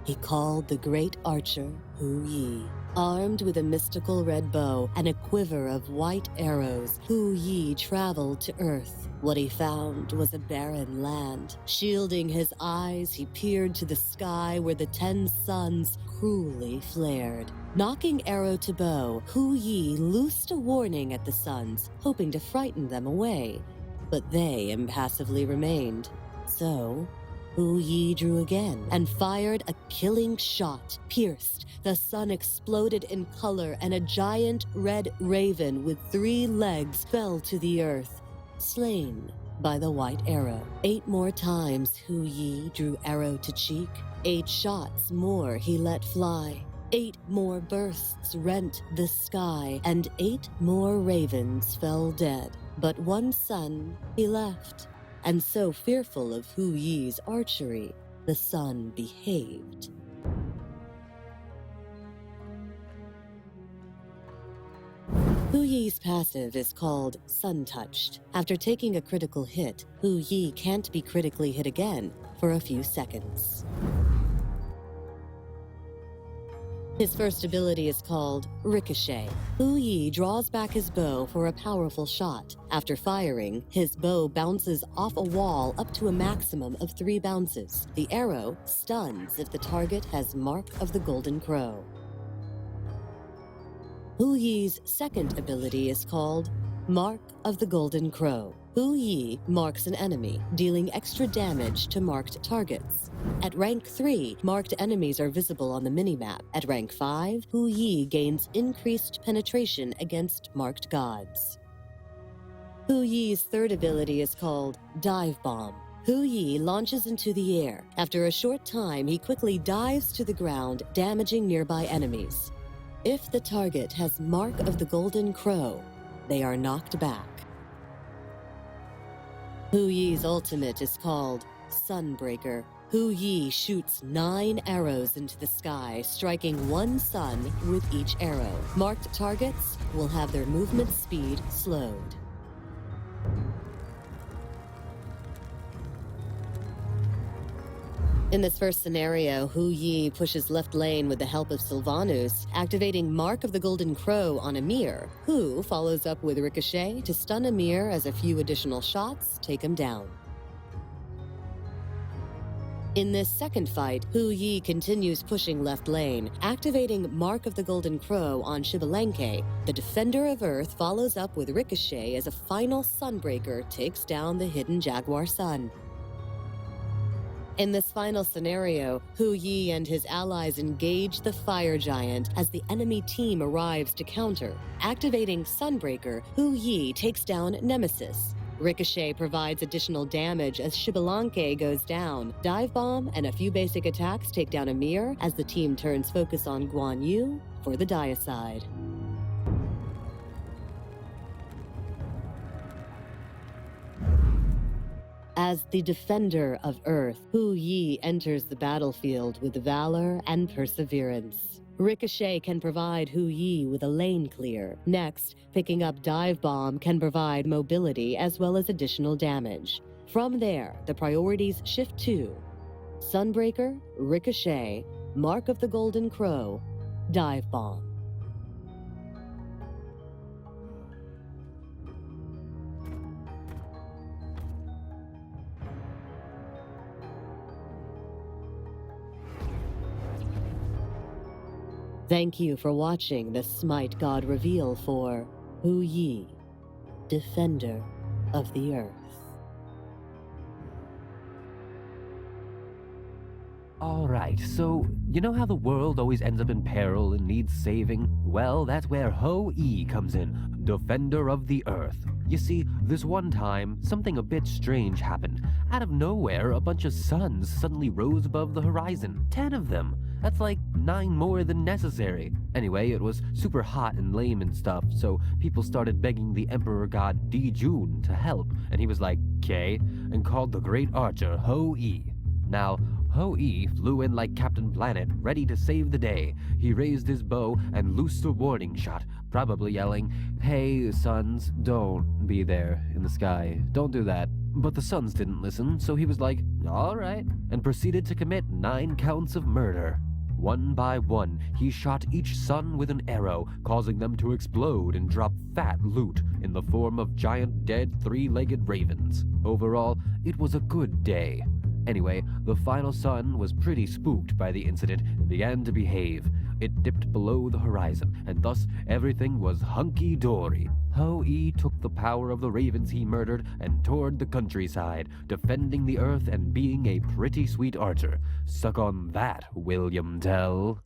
he called the great archer Hou Yi. Armed with a mystical red bow and a quiver of white arrows, Hou Yi traveled to Earth. What he found was a barren land. Shielding his eyes, he peered to the sky where the 10 suns cruelly flared. Knocking arrow to bow, Hou Yi loosed a warning at the suns, hoping to frighten them away. But they impassively remained. So, Hou Yi drew again and fired a killing shot. Pierced, the sun exploded in color and a giant red raven with 3 legs fell to the earth, slain by the white arrow. 8 more times Hou Yi drew arrow to cheek. 8 shots more he let fly. 8 more bursts rent the sky, and 8 more ravens fell dead. But 1 sun he left, and so fearful of Hou Yi's archery, the sun behaved. Hou Yi's passive is called Sun Touched. After taking a critical hit, Hou Yi can't be critically hit again for a few seconds. His first ability is called Ricochet. Hou Yi draws back his bow for a powerful shot. After firing, his bow bounces off a wall up to a maximum of 3 bounces. The arrow stuns if the target has Mark of the Golden Crow. Hou Yi's second ability is called Mark of the Golden Crow. Hou Yi marks an enemy, dealing extra damage to marked targets. At rank 3, marked enemies are visible on the minimap. At rank 5, Hou Yi gains increased penetration against marked gods. Hou Yi's third ability is called Dive Bomb. Hou Yi launches into the air. After a short time, he quickly dives to the ground, damaging nearby enemies. If the target has Mark of the Golden Crow, they are knocked back. Hou Yi's ultimate is called Sunbreaker. Hou Yi shoots 9 arrows into the sky, striking 1 sun with each arrow. Marked targets will have their movement speed slowed. In this first scenario, Hou Yi pushes left lane with the help of Sylvanus, activating Mark of the Golden Crow on Amir, who follows up with Ricochet to stun Amir as a few additional shots take him down. In this second fight, Hou Yi continues pushing left lane, activating Mark of the Golden Crow on Xbalanque. The Defender of Earth follows up with Ricochet as a final Sunbreaker takes down the hidden Jaguar Sun. In this final scenario, Hou Yi and his allies engage the Fire Giant as the enemy team arrives to counter. Activating Sunbreaker, Hou Yi takes down Nemesis. Ricochet provides additional damage as Xbalanque goes down. Dive Bomb and a few basic attacks take down Amir as the team turns focus on Guan Yu for the Diacide. As the Defender of Earth, Hou Yi enters the battlefield with valor and perseverance. Ricochet can provide Hou Yi with a lane clear. Next, picking up Dive Bomb can provide mobility as well as additional damage. From there, the priorities shift to Sunbreaker, Ricochet, Mark of the Golden Crow, Dive Bomb. Thank you for watching the Smite God reveal for Hou Yi, Defender of the Earth. Alright, so you know how the world always ends up in peril and needs saving? Well, that's where Hou Yi comes in, Defender of the Earth. You see, this one time, something a bit strange happened. Out of nowhere, a bunch of suns suddenly rose above the horizon. 10 of them. That's like 9 more than necessary. Anyway, it was super hot and lame and stuff, so people started begging the Emperor God Di-Jun to help, and he was like, "'Kay," and called the great archer Hou Yi. Now, Hou Yi flew in like Captain Planet, ready to save the day. He raised his bow and loosed a warning shot, probably yelling, "Hey, suns, don't be there in the sky. Don't do that." But the suns didn't listen, so he was like, "Alright," and proceeded to commit 9 counts of murder. One by one, he shot each sun with an arrow, causing them to explode and drop fat loot in the form of giant dead 3-legged ravens. Overall, it was a good day. Anyway, the final sun was pretty spooked by the incident and began to behave. It dipped below the horizon, and thus everything was hunky-dory. Hou Yi took the power of the ravens he murdered and toured the countryside, defending the earth and being a pretty sweet archer. Suck on that, William Tell.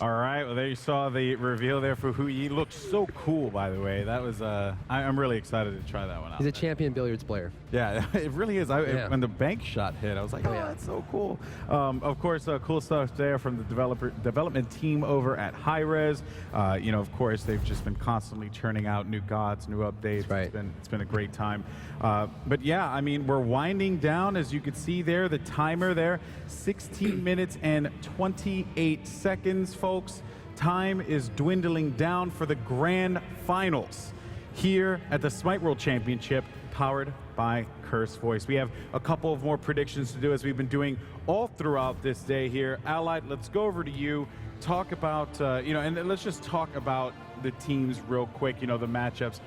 All right, well, there you saw the reveal there for Hou Yi. Looked so cool, by the way. That was, I'm really excited to try that one out. He's a champion billiards player. Yeah, it really is. Yeah. When the bank shot hit, I was like, oh, yeah. that's so cool. Of course, cool stuff there from the development team over at hi-rez. Of course, they've just been constantly churning out new gods, new updates. Right. It's been a great time. But yeah, I mean, we're winding down, as you can see there, the timer there, 16 minutes and 28 seconds, folks. Time is dwindling down for the grand finals here at the Smite World Championship, powered by Curse Voice. We have a couple of more predictions to do, as we've been doing all throughout this day here. Allied, let's go over to you. Talk about, and let's just talk about the teams real quick, the matchups.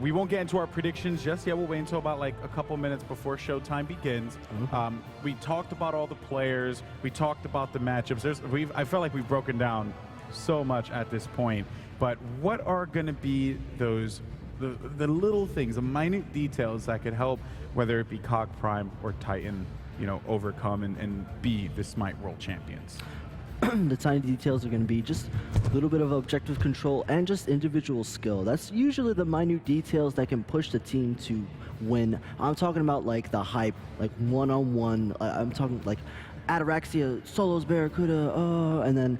We won't get into our predictions just yet. We'll wait until about like a couple minutes before showtime begins. We talked about all the players. We talked about the matchups. I felt like we've broken down so much at this point, but what are going to be those the little things, the minute details that could help, whether it be Cog Prime or Titan, overcome and be the Smite World Champions? The tiny details are going to be just a little bit of objective control and just individual skill. That's usually the minute details that can push the team to win. I'm talking about like the hype, like one-on-one. I'm talking like Ataraxia solos Barracuda, and then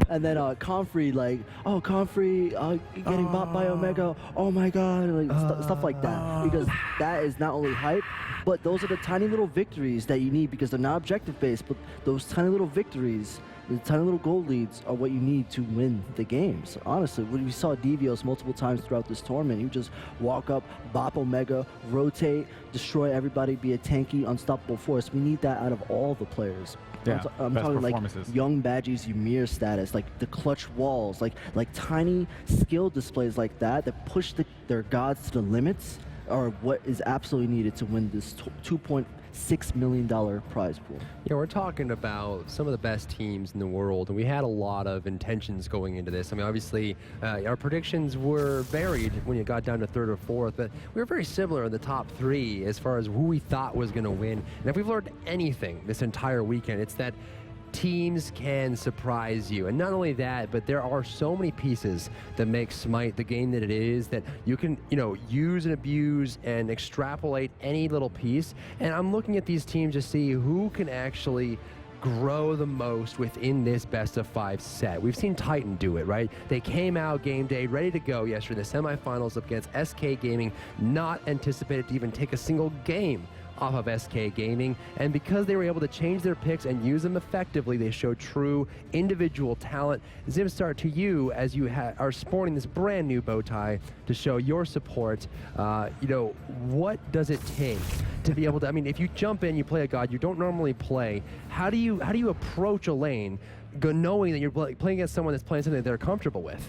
and then Comfrey, like, oh, Comfrey getting bought by Omega, oh my god, like stuff like that, because that is not only hype, but those are the tiny little victories that you need, because they're not objective based, but those tiny little victories, the tiny little goal leads, are what you need to win the games. Honestly, we saw Devios multiple times throughout this tournament. You just walk up, bop Omega, rotate, destroy everybody, be a tanky, unstoppable force. We need that out of all the players. Yeah, I'm best talking like performances. young Badgie's Ymir status, like the clutch walls, like tiny skill displays like that push their gods to the limits are what is absolutely needed to win this $2.6 million prize pool. Yeah, we're talking about some of the best teams in the world, and we had a lot of intentions going into this. I mean, obviously, our predictions were varied when you got down to third or fourth, but we were very similar in the top three as far as who we thought was going to win. And if we've learned anything this entire weekend, it's that teams can surprise you. And not only that, but there are so many pieces that make Smite the game that it is that you can, use and abuse and extrapolate any little piece. And I'm looking at these teams to see who can actually grow the most within this best-of-5 set. We've seen Titan do it, right? They came out game day ready to go yesterday in the semifinals up against SK Gaming, not anticipated to even take a single game off of SK Gaming, and because they were able to change their picks and use them effectively, they showed true individual talent. Zimstar, to you, as you are sporting this brand new bow tie to show your support, what does it take to be able to, I mean, if you jump in, you play a god you don't normally play, how do you approach a lane knowing that you're playing against someone that's playing something that they're comfortable with?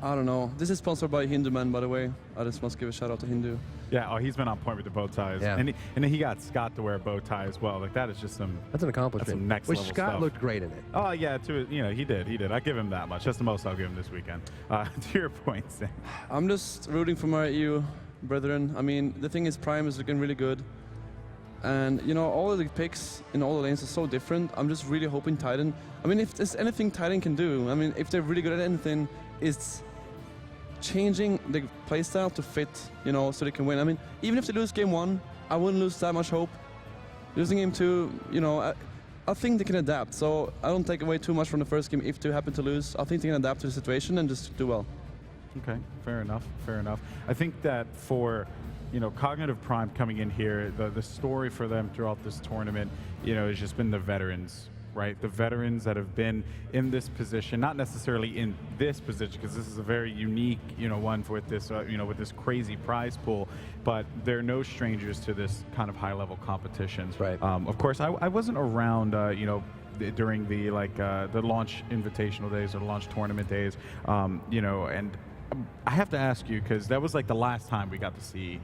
I don't know. This is sponsored by Hindu Man, by the way. I just must give a shout out to Hindu. Yeah, he's been on point with the bow ties. Yeah. And he got Scott to wear a bow tie as well. Like, that is just that's an accomplishment. That's some next Which level Scott stuff. looked great in it. Oh, yeah, he did. I give him that much. That's the most I'll give him this weekend. To your point, Sam. I'm just rooting for my EU brethren. I mean, the thing is, Prime is looking really good. And, all of the picks in all the lanes are so different. I'm just really hoping Titan... I mean, if there's anything Titan can do, I mean, if they're really good at anything, it's changing the playstyle to fit, so they can win. I mean, even if they lose game 1, I wouldn't lose that much hope. Losing game 2, I think they can adapt. So I don't take away too much from the first game if they happen to lose. I think they can adapt to the situation and just do well. Okay, fair enough. I think that for, Cognitive Prime coming in here, the story for them throughout this tournament, has just been the veterans, right? The veterans that have been in this position, not necessarily in this position, because this is a very unique, one with this, with this crazy prize pool, but they're no strangers to this kind of high-level competitions. Right. Of course, I wasn't around, during the the launch invitational days or the launch tournament days, and I have to ask you, because that was like the last time we got to see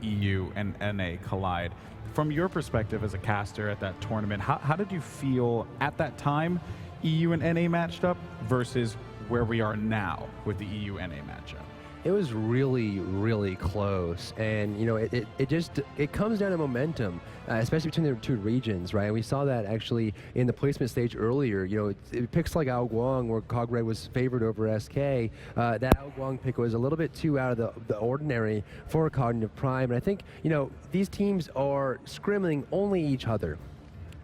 EU and NA collide. From your perspective as a caster at that tournament, how did you feel at that time EU and NA matched up versus where we are now with the EU-NA matchup? It was really, really close, and it comes down to momentum, especially between the two regions, right? And we saw that actually in the placement stage earlier. It picks like Ao Guang, where Cogred was favored over SK. That Ao Guang pick was a little bit too out of the ordinary for Cognitive Prime, and I think these teams are scrimming only each other.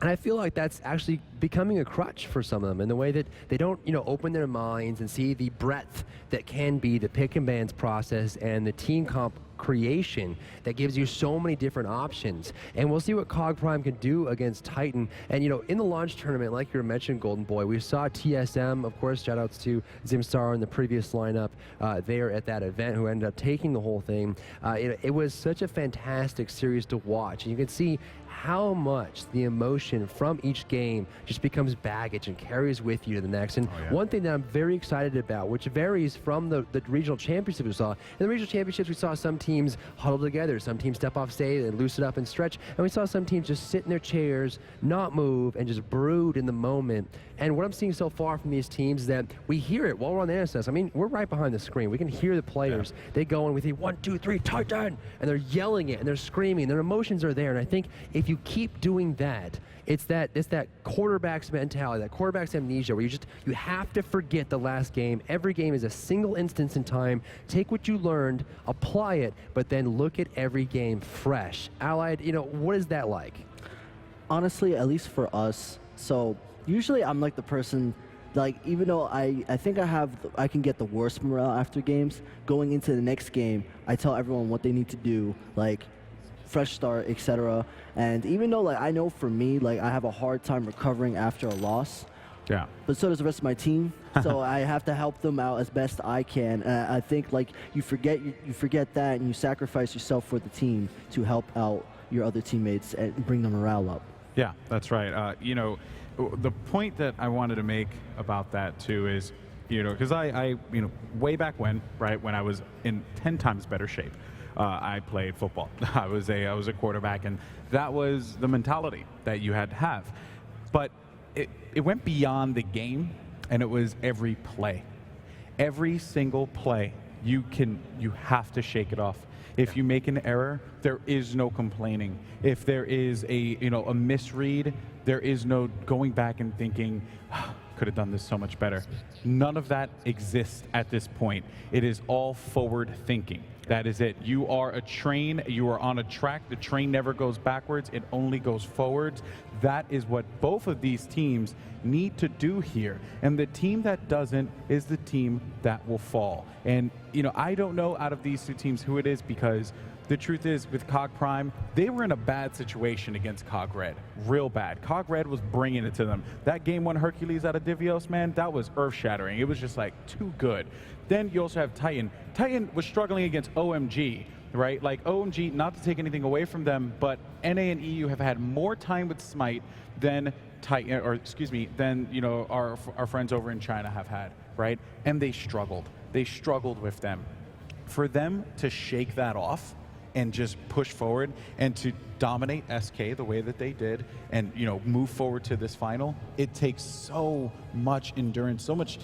And I feel like that's actually becoming a crutch for some of them in the way that they don't, open their minds and see the breadth that can be the pick and bans process and the team comp creation that gives you so many different options. And we'll see what Cog Prime can do against Titan. And, in the launch tournament, like you mentioned, Golden Boy, we saw TSM, of course, shout outs to Zimstar in the previous lineup there at that event, who ended up taking the whole thing. It was such a fantastic series to watch. And you can see how much the emotion from each game just becomes baggage and carries with you to the next. And one thing that I'm very excited about, which varies from the regional championships we saw. In the regional championships, we saw some teams huddle together, some teams step off stage and loosen up and stretch, and we saw some teams just sit in their chairs, not move, and just brood in the moment. And what I'm seeing so far from these teams is that we hear it while we're on the NSS. I mean, we're right behind the screen. We can hear the players. They go and we think, 1, 2, 3, Titan! And they're yelling it, and they're screaming. Their emotions are there. And I think if you keep doing that, it's that quarterback's mentality, that quarterback's amnesia, where you have to forget the last game. Every game is a single instance in time. Take what you learned, apply it, but then look at every game fresh. Allied, what is that like? Honestly, at least for us, so usually I'm like the person, like, even though I think I can get the worst morale after games, going into the next game, I tell everyone what they need to do, like fresh start, etc. And even though, like, I know for me, like, I have a hard time recovering after a loss, but so does the rest of my team. So I have to help them out as best I can. I think, like, you forget that, and you sacrifice yourself for the team to help out your other teammates and bring the morale up. Yeah, that's right. You know, the point that I wanted to make about that too is, you know, because you know, way back when, right, when I was in 10 times better shape, I played football. I was a quarterback, and that was the mentality that you had to have. But it went beyond the game, and it was every play. Every single play, you have to shake it off. If you make an error, there is no complaining. If there is a misread, there is no going back and thinking, could have done this so much better. None of that exists at this point. It is all forward thinking. That is it. You are a train. You are on a track. The train never goes backwards. It only goes forwards. That is what both of these teams need to do here. And the team that doesn't is the team that will fall. And, you know, I don't know out of these two teams who it is, because the truth is, with Cog Prime, they were in a bad situation against Cog Red. Real bad. Cog Red was bringing it to them. That game one Hercules out of Divios, man, that was earth-shattering. It was just, like, too good. Then you also have Titan. Titan was struggling against OMG, right? Like, OMG, not to take anything away from them, but NA and EU have had more time with Smite than Titan, or excuse me, than, you know, our friends over in China have had, right? And they struggled. They struggled with them. For them to shake that off and just push forward and to dominate SK the way that they did and, you know, move forward to this final, it takes so much endurance, so much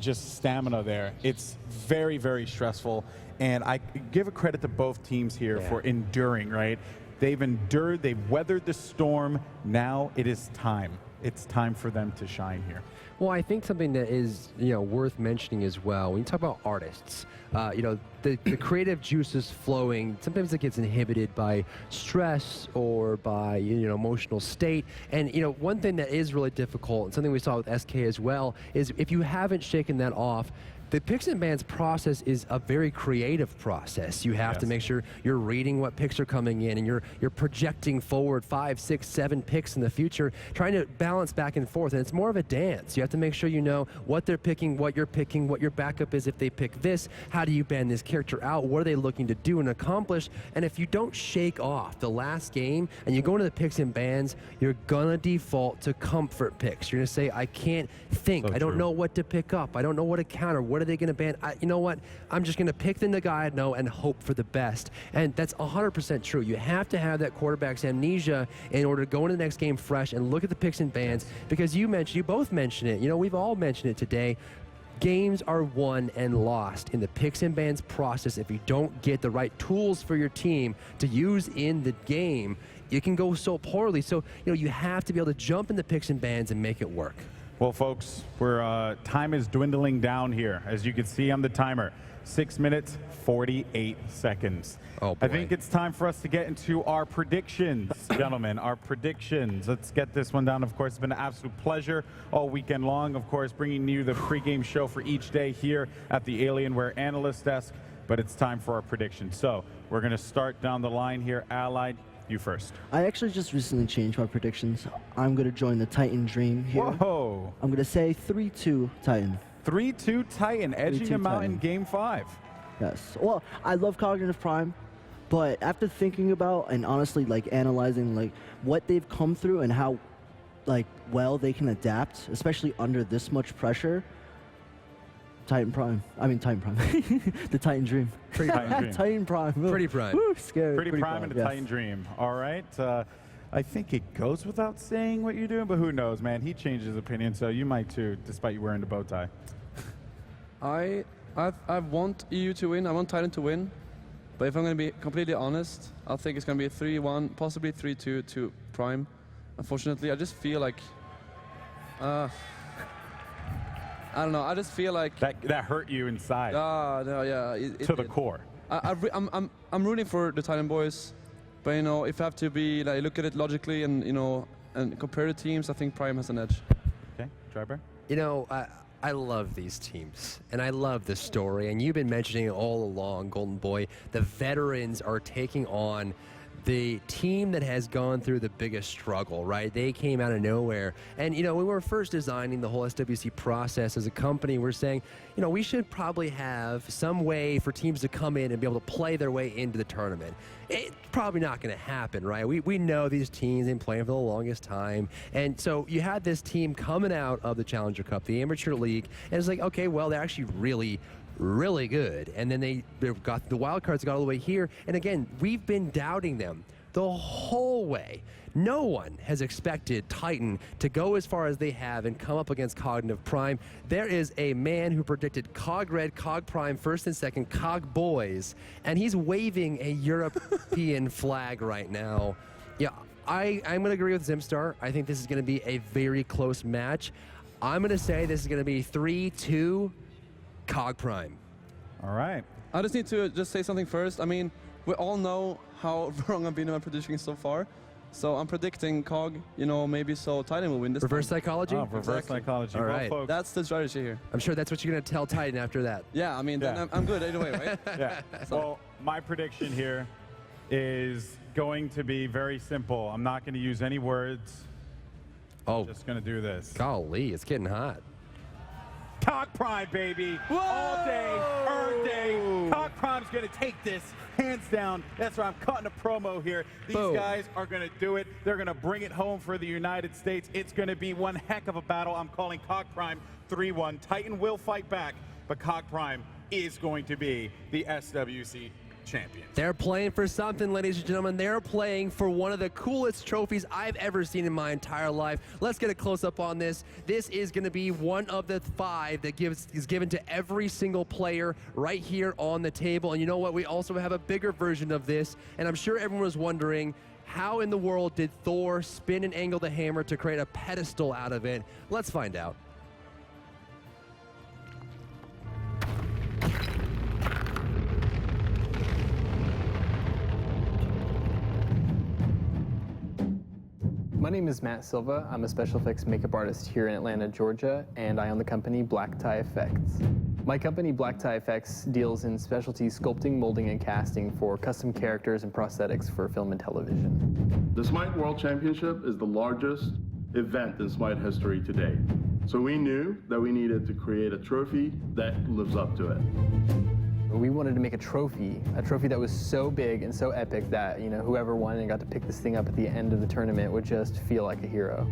just stamina there. It's very, very stressful, and I give a credit to both teams here for enduring, right? They've endured, they've weathered the storm. Now it is time. It's time for them to shine here. Well, I think something that is, you know, worth mentioning as well, when you talk about artists, you know, the creative juices flowing, sometimes it gets inhibited by stress or by, you know, emotional state. And, you know, one thing that is really difficult, and something we saw with SK as well, is if you haven't shaken that off, the picks and bans process is a very creative process. You have to make sure you're reading what picks are coming in, and you're projecting forward 5, 6, 7 picks in the future, trying to balance back and forth. And it's more of a dance. You have to make sure you know what they're picking, what you're picking, what your backup is if they pick this. How do you ban this character out? What are they looking to do and accomplish? And if you don't shake off the last game and you go into the picks and bans, you're gonna default to comfort picks. You're gonna say, I can't think. I don't know what to pick up. I don't know what to counter. What are they going to ban? You know what? I'm just going to pick the guy I know and hope for the best. And that's 100% true. You have to have that quarterback's amnesia in order to go into the next game fresh and look at the picks and bans, because you both mentioned it. You know, we've all mentioned it today. Games are won and lost in the picks and bans process. If you don't get the right tools for your team to use in the game, it can go so poorly. So, you know, you have to be able to jump in the picks and bans and make it work. Well, folks, time is dwindling down here. As you can see on the timer, 6 minutes, 48 seconds. Oh, boy. I think it's time for us to get into our predictions, gentlemen, our predictions. Let's get this one down. Of course, it's been an absolute pleasure all weekend long, of course, bringing you the pregame show for each day here at the Alienware Analyst Desk, but it's time for our predictions. So we're going to start down the line here. Allied, you first. I actually just recently changed my predictions. I'm going to join the Titan Dream here. Whoa. I'm going to say 3-2 Titan. 3-2 Titan, edging him out in Game 5. Yes. Well, I love Cognitive Prime, but after thinking about and honestly, like, analyzing, like, what they've come through and how, like, well they can adapt, especially under this much pressure, Titan Prime. The Titan Dream. Pretty Titan Dream. Titan Prime. Pretty Prime. Woo, scary. Pretty Prime and a Titan Dream. All right. I think it goes without saying what you're doing, but who knows, man? He changed his opinion, so you might too, despite you wearing the bow tie. I want EU to win. I want Titan to win. But if I'm going to be completely honest, I think it's going to be 3-1, possibly 3-2 to Prime. Unfortunately, I just feel like... I don't know. I just feel like that hurt you inside. No, yeah. To the core. I'm rooting for the Titan boys, but you know, if I have to be like look at it logically and you know and compare the teams, I think Prime has an edge. Okay, Driver. You know, I love these teams, and I love the story, and you've been mentioning it all along, Golden Boy. The veterans are taking on the team that has gone through the biggest struggle, right? They came out of nowhere. And, when we were first designing the whole SWC process as a company, we're saying, we should probably have some way for teams to come in and be able to play their way into the tournament. It's probably not going to happen, right? We know these teams have been playing for the longest time. And so you had this team coming out of the Challenger Cup, the Amateur League, and it's like, okay, well, they're actually really good. And then they've got the wild cards, got all the way here. And again, we've been doubting them the whole way. No one has expected Titan to go as far as they have and come up against Cognitive Prime. There is a man who predicted Cog Red, Cog Prime, first and second, Cog Boys, and he's waving a European flag right now. Yeah, I'm going to agree with Zimstar. I think this is going to be a very close match. I'm going to say this is going to be 3-2 Cog Prime. All right. I just need to say something first. I mean, we all know how wrong I've been in my predictions so far. So I'm predicting Cog, maybe so Titan will win this Reverse time. psychology? Oh, reverse psychology. All Well, right. folks, That's the strategy here. I'm sure that's what you're going to tell Titan after that. Yeah, I mean, then Yeah. I'm good either way, right? yeah. Well, my prediction here is going to be very simple. I'm not going to use any words. Oh, Just going to do this. golly, it's getting hot. Cog Prime, baby. All day, every day. Cog Prime's going to take this hands down. That's why I'm cutting a promo here. These Boom. guys are going to do it. They're going to bring it home for the United States. It's going to be one heck of a battle. I'm calling Cog Prime 3-1. Titan will fight back, but Cog Prime is going to be the SWC champions. They're playing for something, ladies and gentlemen. They're playing for one of the coolest trophies I've ever seen in my entire life. Let's get a close-up on this. This is going to be one of the 5 that is given to every single player right here on the table. And you know what? We also have a bigger version of this, and I'm sure everyone was wondering, how in the world did Thor spin and angle the hammer to create a pedestal out of it? Let's find out. My name is Matt Silva. I'm a special effects makeup artist here in Atlanta, Georgia, and I own the company Black Tie Effects. My company, Black Tie Effects, deals in specialty sculpting, molding, and casting for custom characters and prosthetics for film and television. The Smite World Championship is the largest event in Smite history to date. So we knew that we needed to create a trophy that lives up to it. We wanted to make a trophy that was so big and so epic that, whoever won and got to pick this thing up at the end of the tournament would just feel like a hero.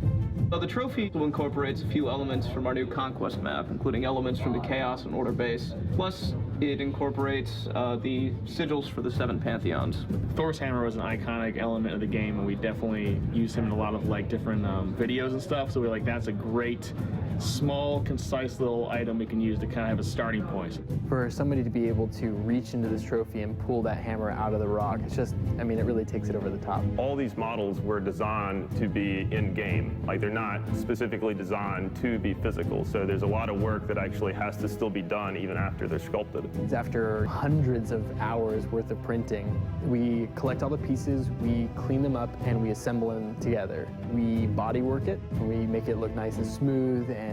So the trophy incorporates a few elements from our new Conquest map, including elements from the Chaos and Order base. Plus, it incorporates the sigils for the 7 Pantheons. Thor's hammer was an iconic element of the game, and we definitely used him in a lot of different videos and stuff. So we're like, that's a great, small, concise little item we can use to kind of have a starting point. For somebody to be able to reach into this trophy and pull that hammer out of the rock, it's just, it really takes it over the top. All these models were designed to be in-game. They're not specifically designed to be physical. So there's a lot of work that actually has to still be done even after they're sculpted. After hundreds of hours worth of printing, we collect all the pieces, we clean them up, and we assemble them together. We bodywork it, and we make it look nice and smooth and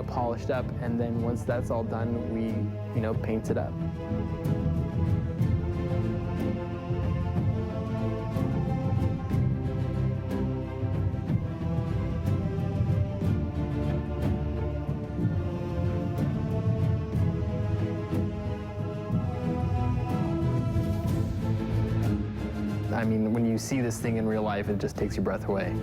polished up, and then once that's all done, we paint it up. When you see this thing in real life, it just takes your breath away.